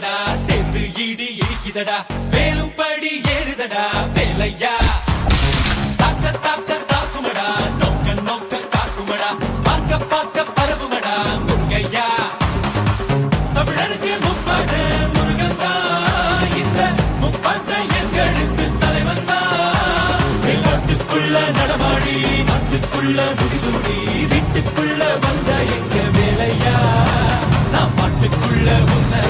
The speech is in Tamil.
வருதடா சேர்ந்து இடி இடிக்குதடா வேலும் படி ஏறுதடா வேலையா தாக்க தாக்க தாக்குமடா நோக்க நோக்க காக்குமடா பார்க்க பார்க்க பரவுமடா முருகையா தமிழருக்கு முப்பாட்ட முருகன் தான் இந்த முப்பாட்ட எங்களுக்கு தலைவன் தான் நாட்டுக்குள்ள நடமாடி நாட்டுக்குள்ள முடிசூடி வீட்டுக்குள்ள வந்த எங்க வேலையா நான் பாட்டுக்குள்ள உன்ன